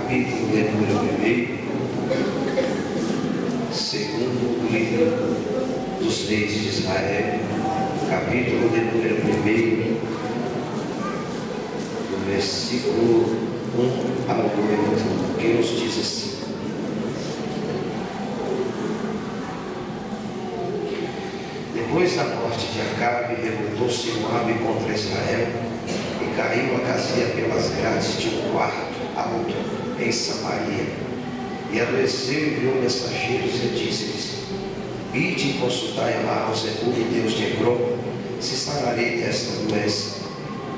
capítulo de número 1, segundo o livro dos reis de Israel, capítulo de número 1, do versículo 1 ao 8, que nos diz assim: Depois da morte de Acabe, revoltou-se Moabe contra Israel, e caiu Acazia pelas grades de um quarto alto em Samaria. E adoeceu e enviou mensageiros e disse-lhes: Ide e consultai a Baal-Zebub, Deus de Ecrom, se sararei desta doença.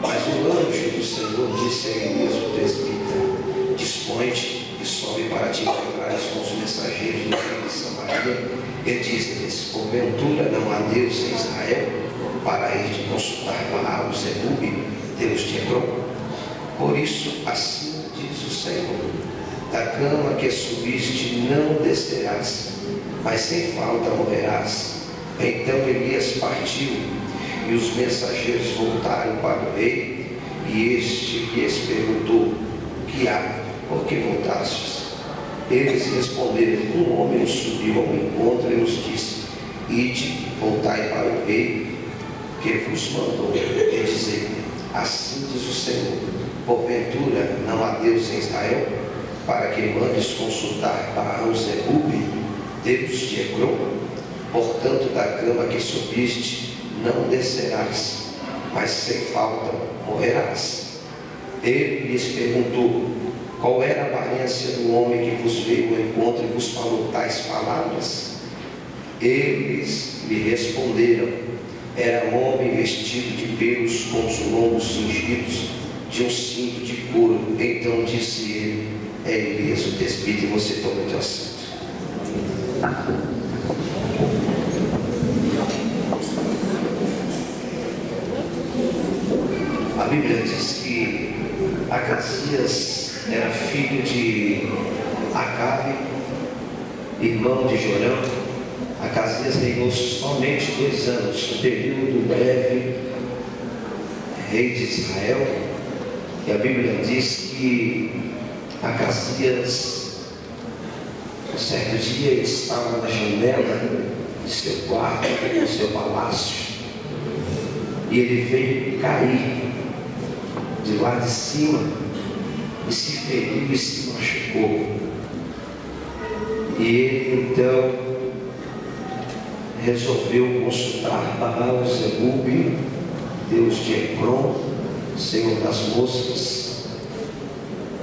Mas o anjo do Senhor disse a Elias o presbítero: Dispõe-te e sobe para te encontrares com os mensageiros do rei de Samaria, e diz-lhes: Porventura não há Deus em Israel, para ir de consultar Baal-Zebub, Deus de Ecrom? Por isso, assim diz o Senhor: da cama que subiste não descerás, mas sem falta morrerás. Então Elias partiu, e os mensageiros voltaram para o rei, e este lhes perguntou: que há? Por que voltastes? Eles responderam: um homem subiu ao encontro e nos disse: Ide, voltai para o rei, que vos mandou, e dizei: assim diz o Senhor, porventura não há Deus em Israel, para que mandes consultar Baal-Zebub, Deus de Ecrom? Portanto, da cama que subiste não descerás, mas sem falta morrerás. Ele lhes perguntou: qual era a aparência do homem que vos veio ao encontro e vos falou tais palavras? Eles lhe responderam: era um homem vestido de pelos, com os lombos cingidos de um cinto de couro. Então disse ele: é Elias o presbítero, e você toma o teu assento. A Bíblia diz que Acazias era filho de Acabe, irmão de Jorão. Acazias reinou somente 2 anos, um período breve, rei de Israel. E a Bíblia diz que Acazias, um certo dia, ele estava na janela de seu quarto, do seu palácio, e ele veio cair de lá de cima e se feriu e se machucou. E ele então resolveu consultar Baal-Zebub, Deus de Ecrom, Senhor das moscas,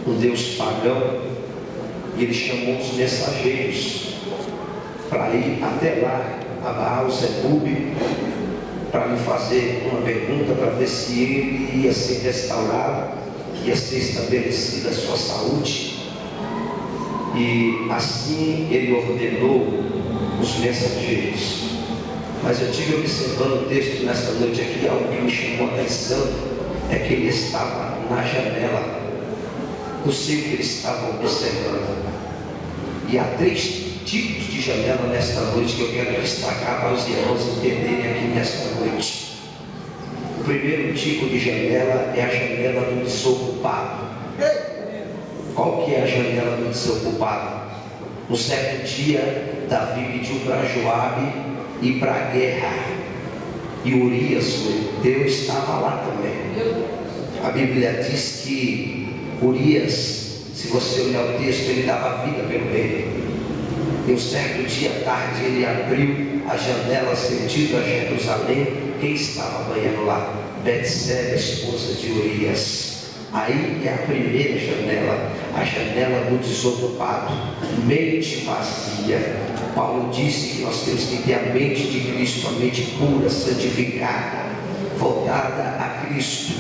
um Deus pagão, e ele chamou os mensageiros para ir até lá a Baal-Zebub, para lhe fazer uma pergunta, para ver se ele ia ser restaurado, ia ser estabelecida a sua saúde. E assim ele ordenou os mensageiros. Mas eu tive observando o texto nesta noite aqui, algo que me chamou a atenção é que ele estava na janela. Não sei o que ele estava observando. E há 3 tipos de janela nesta noite que eu quero destacar para os irmãos entenderem aqui nesta noite. O primeiro tipo de janela é a janela do desocupado. Qual que é a janela do desocupado? Um certo dia, Davi pediu para Joabe ir para a guerra, e Urias, Deus, estava lá também. A Bíblia diz que Urias, se você olhar o texto, ele dava vida pelo rei. E um certo dia à tarde ele abriu a janela sentido a Jerusalém. Quem estava banhando lá? Betseba, esposa de Urias. Aí é a primeira janela, a janela do desocupado, mente vazia. Paulo disse que nós temos que ter a mente de Cristo, a mente pura, santificada, voltada a Cristo.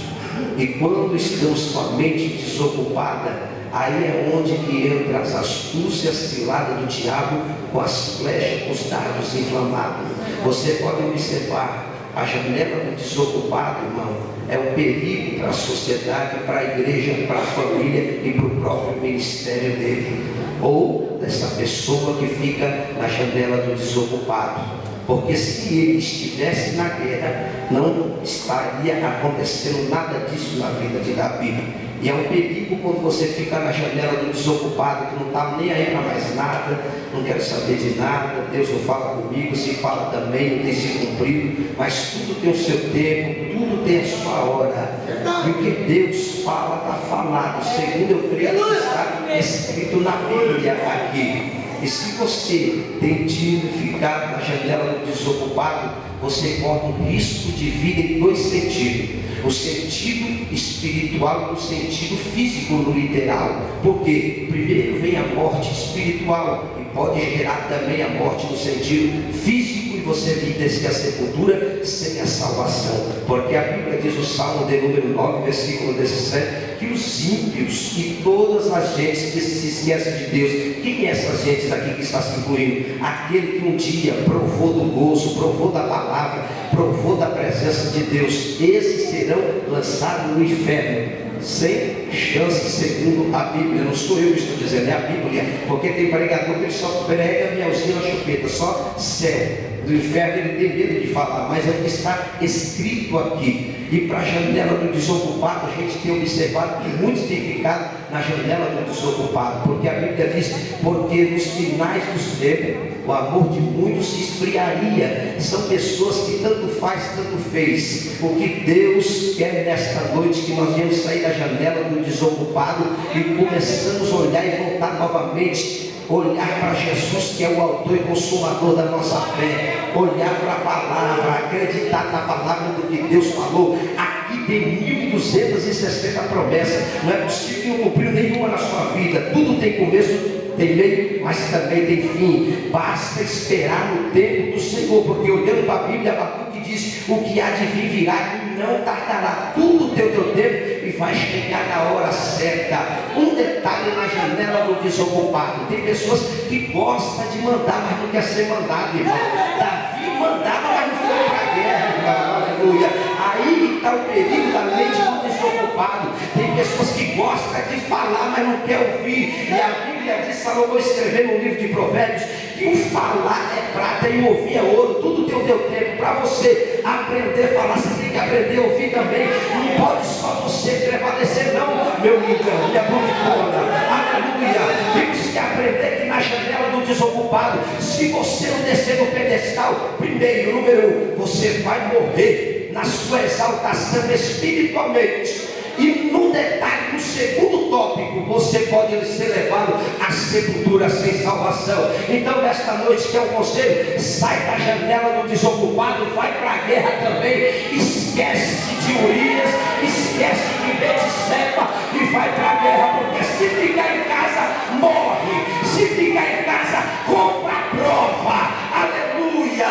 E quando estamos com a mente desocupada, aí é onde que entra as astúcias, ciladas do diabo, com as flechas, com os dardos inflamados. Você pode observar, a janela do desocupado, irmão, é um perigo para a sociedade, para a igreja, para a família e para o próprio ministério dele. Ou dessa pessoa que fica na janela do desocupado. Porque se ele estivesse na guerra, não estaria acontecendo nada disso na vida de Davi. E é um perigo quando você fica na janela do desocupado, que não está nem aí para mais nada, não quero saber de nada, Deus não fala comigo, se fala também, não tem se cumprido, mas tudo tem o seu tempo, tudo tem a sua hora. E o que Deus fala, está falado, segundo eu creio que está escrito na Bíblia aqui. E se você tem tido ficado na janela do desocupado, você corre um risco de vida em dois sentidos. O sentido espiritual e o sentido físico no literal. Porque primeiro vem a morte espiritual e pode gerar também a morte no sentido físico, e você vir descer a sepultura sem a salvação. Porque a Bíblia diz, o Salmo de número 9, versículo 17, que os ímpios e todas as gentes que se esquecem de Deus. Quem é essas gentes aqui que está se incluindo? Aquele que um dia provou do gozo, provou da palavra, provou da presença de Deus. Esses serão lançados no inferno, sem chance, segundo a Bíblia. Não sou eu que estou dizendo, é a Bíblia. Porque tem pregador que ele só prega melzinho na chupeta, só céu. Do inferno ele tem medo de falar, mas é o que está escrito aqui. E para a janela do desocupado, a gente tem observado que muitos têm ficado na janela do desocupado, porque a Bíblia diz, porque nos finais dos tempos o amor de muitos se esfriaria. São pessoas que tanto faz, tanto fez. O que Deus quer nesta noite, que nós viemos sair da janela do desocupado e começamos a olhar e voltar novamente, olhar para Jesus, que é o autor e consumador da nossa fé, olhar para a palavra, acreditar na palavra do que Deus falou. Aqui tem 1260 promessas, não é possível que não cumpriu nenhuma na sua vida. Tudo tem começo, tem meio, mas também tem fim. Basta esperar no tempo do Senhor, porque olhando para a Bíblia, Abacuque diz, o que há de vir virá e não tardará. Tudo tem o teu tempo e vai chegar na hora certa. Um detalhe na janela do desocupado: tem pessoas que gostam de mandar, mas não quer ser mandado, irmão. Davi mandava, mas não foi para a guerra, irmão. Aleluia. Aí está o perigo da mente do desocupado. Tem pessoas que gostam de falar, mas não quer ouvir. E a Bíblia diz, Salomão escreveu no livro de Provérbios, que o falar é prata e o ouvir é ouro. Tudo tem o teu tempo. Para você aprender a falar, você tem que aprender a ouvir também. Não pode só você prevalecer, não, meu lindo, minha bonitona. Aleluia. Temos que aprender que na janela do desocupado, se você não descer no pedestal, primeiro, número 1, você vai morrer na sua exaltação espiritualmente. E no detalhe, no segundo tópico, você pode ser levado à sepultura sem salvação. Então nesta noite, que é um conselho, sai da janela do desocupado, vai para a guerra também. Esquece de Urias, esquece de Betseba e vai para a guerra. Porque se ficar em casa, morre. Se ficar em casa, compra a prova. Aleluia.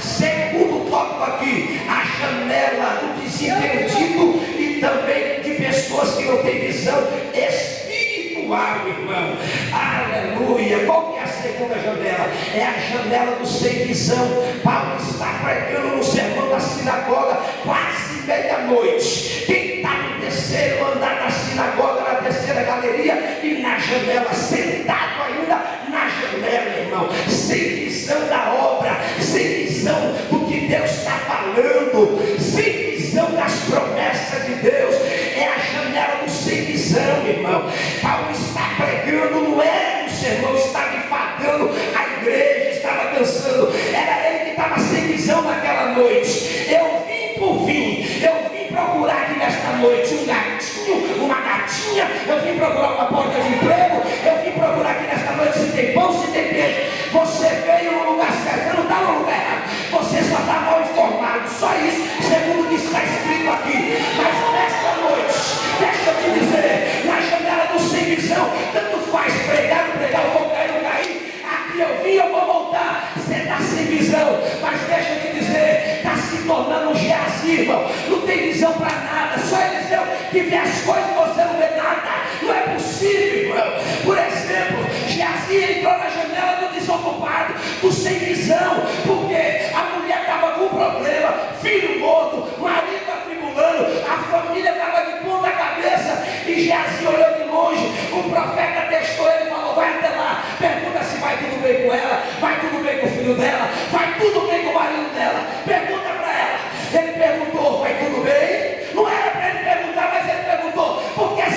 Segundo tópico aqui, a janela do desentendido e também de pessoas que não têm visão espiritual, irmão. Aleluia. Qual que é a segunda janela? É a janela do sem visão. Paulo está pregando no sermão da sinagoga, quase meia-noite. Quem está no terceiro andar da sinagoga, na terceira galeria e na janela, sentado ainda na janela, irmão, sem visão da obra, sem visão do que Deus está falando, sem visão das promessas de Deus. É a janela do sem visão, irmão. Paulo está pregando, não era o sermão, estava enfadando a igreja, estava cansando. Era ele que estava sem visão naquela noite. Eu vim por fim, eu vim procurar aqui nesta noite um gatinho, uma gatinha. Eu vim procurar uma porta de emprego. Eu vim procurar aqui nesta noite se tem pão, se tem peixe. Você veio no lugar certo, você não está no lugar errado. Você só está mal informado, só isso, segundo o que está escrito aqui. Mas nesta noite, deixa eu te dizer, na janela do sem visão, tanto faz pregar, não pregar, eu vou cair, não cair. Aqui eu vim, eu vou voltar. Você está sem visão, mas deixa eu te dizer, está se tornando um Geazi, irmão. Não tem visão para nada, só Eliseu que vê as coisas e você não vê nada. Não é possível, irmão. Por exemplo, Geazi entrou na janela do desocupado, do sem visão, porque a mulher estava com problema, filho morto, marido atribulando, a família estava de ponta cabeça, e Geazi olhou de longe. O profeta testou ele e falou: vai até lá, pergunta se vai tudo bem com ela, vai tudo bem com o filho dela, vai tudo bem com o marido dela, pergunta para ela. Ele perguntou: vai tudo bem? Não era para ele perguntar, mas ele perguntou, porque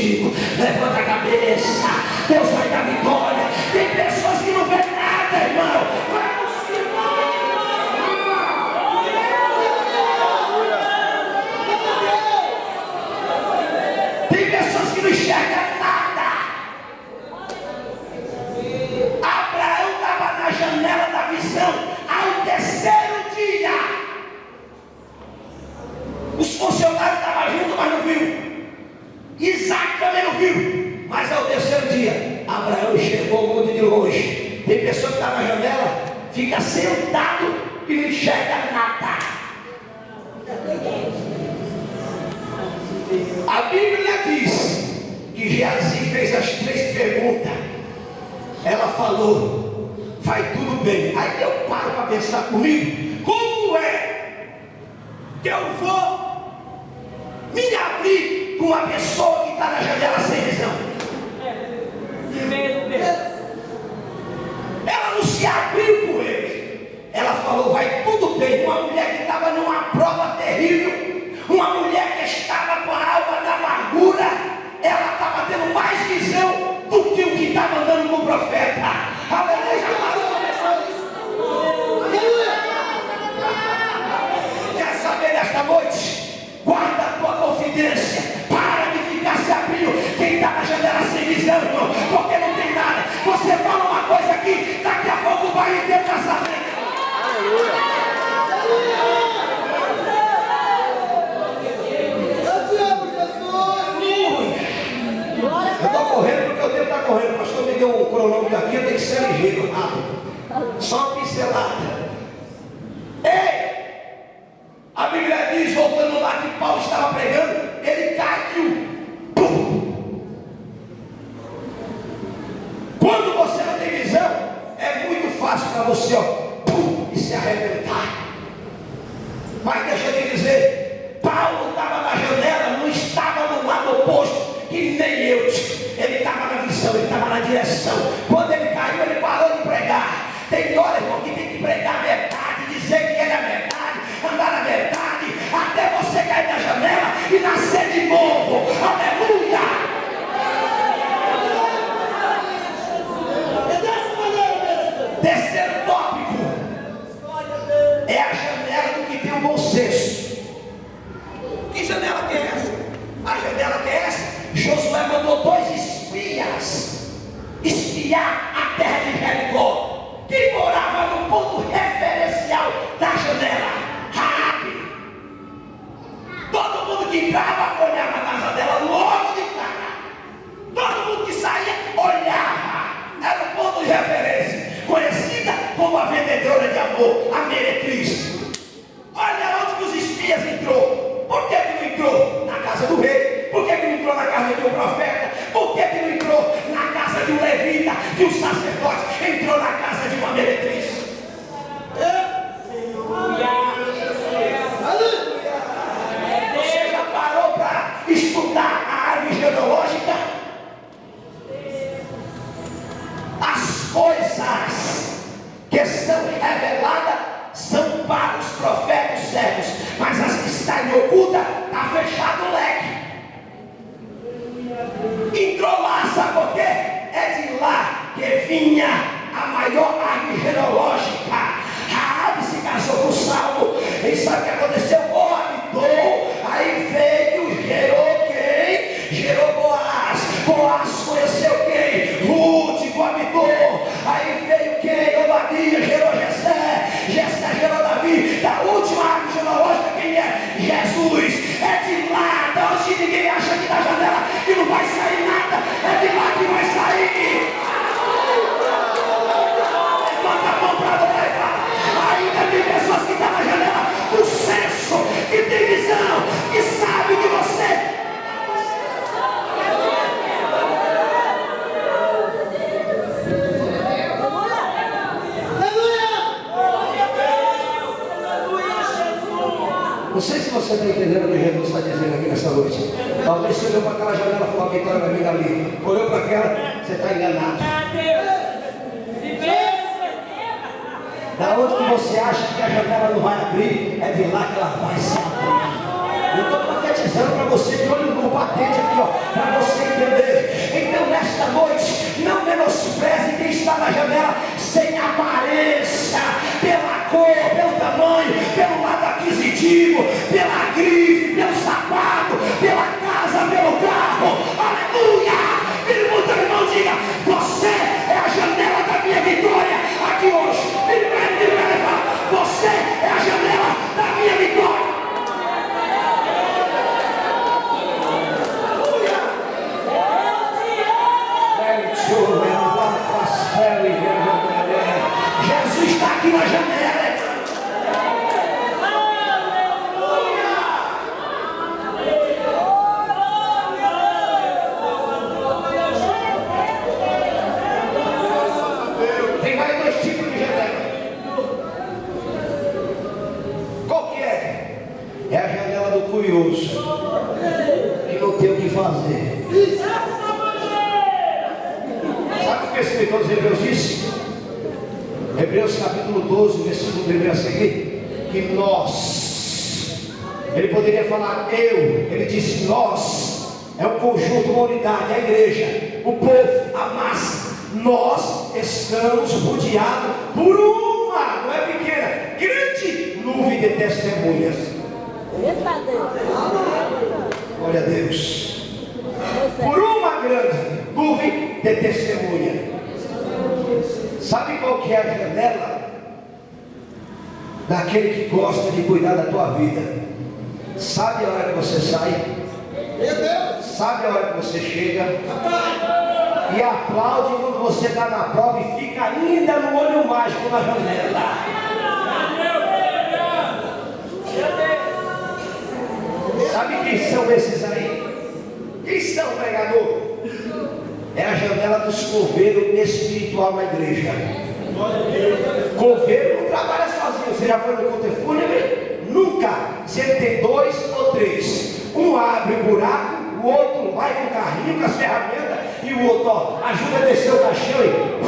contigo. Levanta a cabeça, Deus vai dar vitória. Tem pessoas que não vêem nada, irmão. Tem pessoas que não enxergam nada. Abraão estava na janela da visão ao terceiro dia. Os funcionários estavam juntos, mas não viu. Isaac também não viu. Mas ao terceiro dia, Abraão enxergou o mundo de longe. Tem pessoa que está na janela, fica sentado e não enxerga nada. A Bíblia diz que Geazi fez as 3 perguntas. Ela falou: vai tudo bem. Aí eu paro para pensar comigo: como é que eu vou me abrir com uma pessoa que está na janela sem visão? Ela não se abriu com ele. Ela falou: vai tudo bem. Uma mulher que estava numa prova terrível, uma mulher que estava com a alma da amargura, ela estava tendo mais visão do que o que estava andando com o profeta. Aleluia, já parou para pensar nisso? Quer saber nesta noite? Guarda a tua confidência. Para de ficar se abrindo. Quem está na janela sem visão, irmão, porque não tem nada. Você fala uma coisa aqui, daqui a pouco o bairro inteiro está sabendo. Aleluia. Eu estou correndo porque o tempo está correndo. O pastor me deu um cronômetro aqui, eu tenho que ser ligeiro, rápido. Só uma pincelada. Ei! A Bíblia diz, voltando lá que Paulo estava pregando, ele caiu. Pum! Quando você não tem visão, é muito fácil para você, ó, pum, e se arrebentar. Mas deixa eu te dizer, Paulo estava na janela, não estava no lado oposto, que nem eu. Ele estava na visão, ele estava na direção. Quando ele caiu, ele parou de pregar. Tem hora, irmão, que tem que pregar a verdade, dizer que ele é a verdade, andar na verdade, até você cair na janela e nascer de novo. Aleluia! Terceiro tópico é a janela do que tem o bom senso. Que janela que é essa? A janela que é essa? Josué mandou 2 espias espiar a terra de Jericó, que morava no ponto referencial da janela. Raabe. Todo mundo que entrava olhava a casa dela logo de cara. Todo mundo que saía olhava. Era um ponto de referência, conhecida como a vendedora de amor, a meretriz. Olha onde que os espias entrou. Por que não entrou na casa do rei? Por que não entrou na casa de um profeta? Por que não entrou na casa de um levita, de um sacerdote? Entrou na casa de uma meretriz. Você já parou para estudar a árvore genealógica? As coisas que são reveladas são para os profetas cegos, mas as que estão em oculta, está fechado o leque. Entrou lá, sabe por quê? É de lá que vinha a maior árvore genealógica. Raabe se casou com Saulo. E sabe o que aconteceu? Habitou. Aí veio, gerou quem? Gerou Boaz. Boaz conheceu quem? Ruth, coabitou. Aí veio quem? Obadia, gerou Jessé. Jessé gerou Davi. Da última árvore genealógica, quem é? Jesus. É de lá, da onde ninguém acha que da janela que não vai sair nada. É de lá que vai sair. Levanta a mão para adorar. Ainda tem pessoas que estão na janela do senso, que tem visão, que sabe que você... Não sei se você está entendendo o que Jesus está dizendo aqui nessa noite. Talvez você olhou para aquela janela e falou: a vitória vai vir ali. Olhou para aquela, você está enganado. Da onde que você acha que a janela não vai abrir, é de lá que ela vai se abrir. Eu estou profetizando para você de olho no patente aqui, ó, para você entender. fazer. Sabe o que esse escritor dos Hebreus disse? Hebreus capítulo 12, versículo 1 a seguir, que nós, ele poderia falar eu, ele disse nós, é um conjunto, uma unidade, a igreja, o povo, a massa, nós estamos rodeados por uma, não é pequena, grande nuvem de testemunhas. Glória a Deus. Por uma grande nuvem de testemunha. Sabe qual que é a janela daquele que gosta de cuidar da tua vida? Sabe a hora que você sai? Sabe a hora que você chega? E aplaude quando você está na prova e fica ainda no olho mágico na janela. Sabe quem são esses aí? Quem são, pregador? É a janela dos coveiros espiritual na igreja. Coveiro não trabalha sozinho. Você já foi no culto fúnebre? Nunca. Se ele tem 2 ou 3, um abre o buraco, o outro vai com o carrinho, com as ferramentas, e o outro, ó, ajuda a descer o caixão e...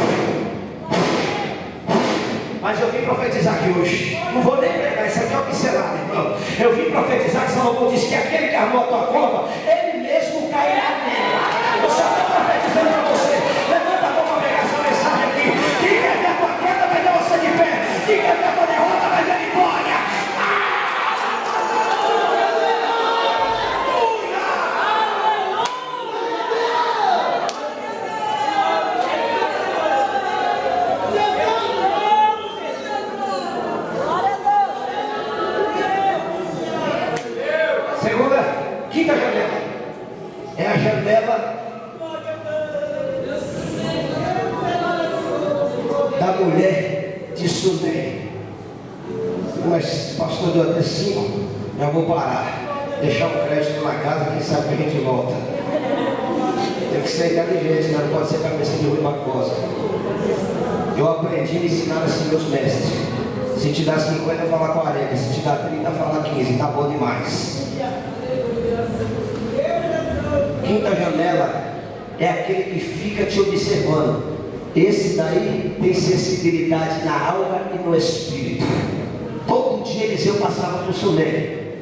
Mas eu vim profetizar aqui hoje. Não vou nem pregar, isso aqui é uma pincelada, irmão. Eu vim profetizar que Salomão disse que aquele que armou a tua cova, ele mesmo cairá nela. Eu só estou profetizando para você. Levanta a mão para pegar essa mensagem aqui. Quem quer ver a tua queda vai ver você de pé. Quem quer ver a tua derrota vai ver vitória. Quinta janela é a janela da mulher de Sunem. Mas pastor deu até 5, já vou parar, deixar um crédito na casa, quem sabe que a gente volta. Tem que ser inteligente, não pode ser cabeça de Rui Barbosa. Eu aprendi a ensinar assim meus mestres. Se te dá 50, fala 40, se te dá 30, fala 15, tá bom demais. Quinta janela é aquele que fica te observando. Esse daí tem sensibilidade na alma e no espírito. Todo dia Eliseu passava por Sunem,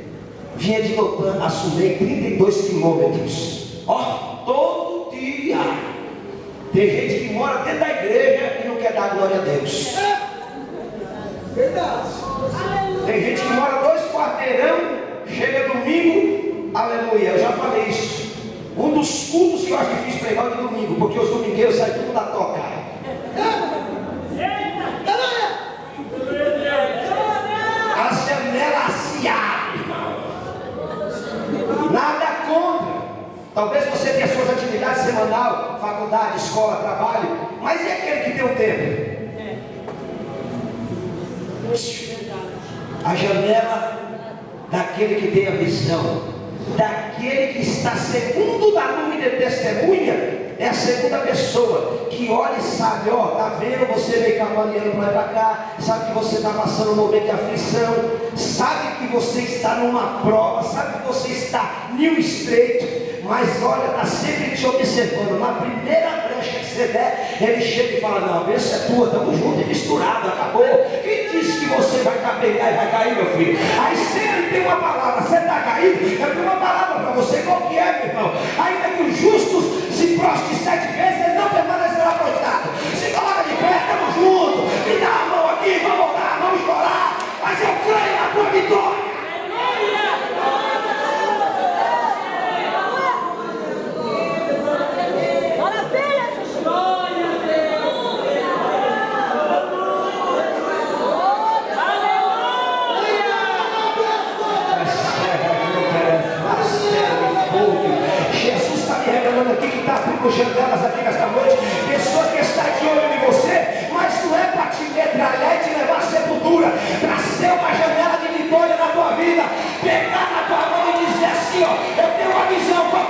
vinha de Dotã a Sunem, 32 quilômetros. Ó, todo dia. Tem gente que mora dentro da igreja e não quer dar glória a Deus. Verdade. Tem gente que mora 2 quarteirão, chega domingo, aleluia. Eu já falei isso. Um dos cultos que eu acho difícil pregar é de domingo, porque os domingueiros saem tudo da toca. As janelas se abrem, irmão. Nada contra. Talvez você tenha suas atividades semanal, faculdade, escola, trabalho, mas e aquele que tem o tempo? A janela daquele que tem a visão, daquele que está segundo da nuvem de testemunha, é a segunda pessoa que olha e sabe, ó, tá vendo, você veio caminhando para lá e para cá, sabe que você está passando um momento de aflição, sabe que você está numa prova, sabe que você está num estreito, mas olha, está sempre te observando. Na primeira brecha que você der, ele chega e fala, não, a bênção é tua, estamos juntos e misturado, acabou. Quem disse que você vai capegar e vai cair, meu filho? Aí sempre tem uma palavra, você está caído, eu tenho uma palavra para você, qual que é, meu irmão? Ainda que os justos se prostem 7 vezes, ele não permanecerá prostrado. Se coloca de pé, estamos juntos, me dá a mão aqui, vamos orar, vamos chorar, mas eu creio na tua vitória. Aqui que está abrindo janelas aqui nesta noite, pessoa que está de olho em você, mas não é para te metralhar e te levar à sepultura, para ser uma janela de vitória na tua vida, pegar na tua mão e dizer assim, ó, eu tenho uma visão.